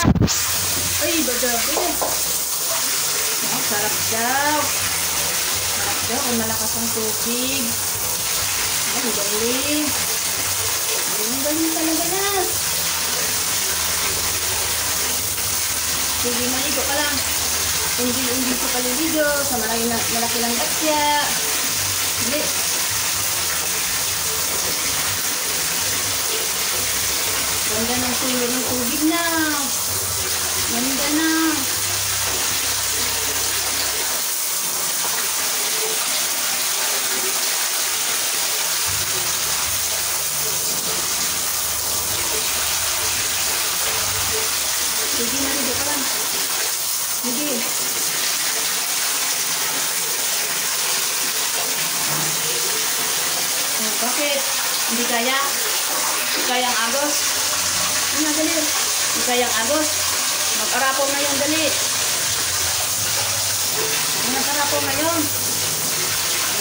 Ay, bada. Sarap daw. Sarap daw kung malakas ang tubig. Ay, galing. Ay, galing talaga na. Sige, maligo ka lang. Hindi sa paliligo. Sa malaki lang gasya. Hindi. Ganda ng tulo ng tubig na. Ganda na. Sige, naligo ka lang. Sige. Bakit? Hindi kaya? Hindi kayang agos? Ano, dali. Hindi kayang agos? Mag-arapaw na yun, dali. Mag-arapaw na yun.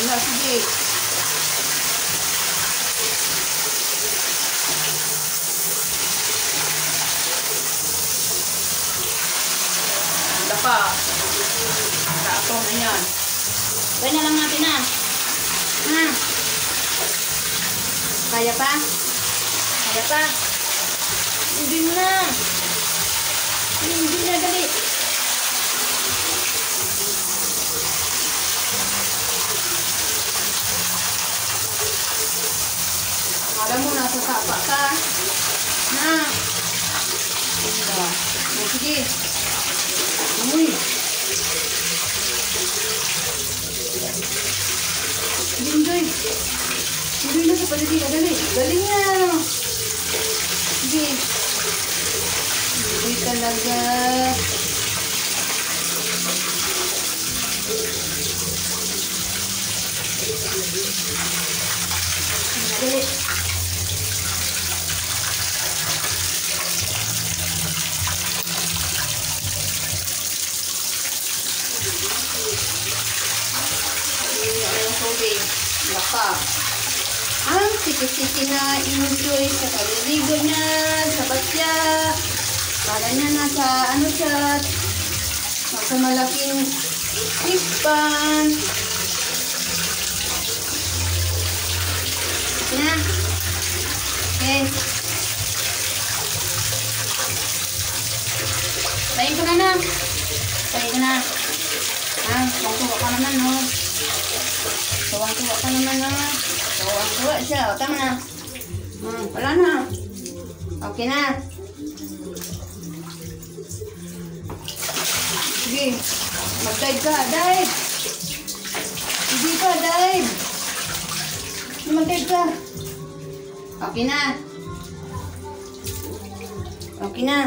Wala, sige. Pa. Arapaw na yan. Gawin na lang natin na. Kaya pa? Kaya pa? Hindi na. Hindi na, dali. Akala mo, nasa sapa ka. Na. Sige. Uy. Enjoy. Enjoy na sa paliligo. Dali. Galing na. Sige. Enjoy talaga. Dali. Baka ang tiki-tiki na enjoy sa paliligo niya, sa batya. Para niya nasa ano siya, nasa malaking pispan. Na. Okay. Tayin ko na na. Tayin ko na. Tuwang-tuwa ka naman, no? Tuwang-tuwa ka naman, no? Tuwang-tuwa siya. O, tama na. Wala na. Okay na. Sige. Mag-dive ka. Dive. Sige ka, dive. Mag-dive ka. Okay na. Okay na.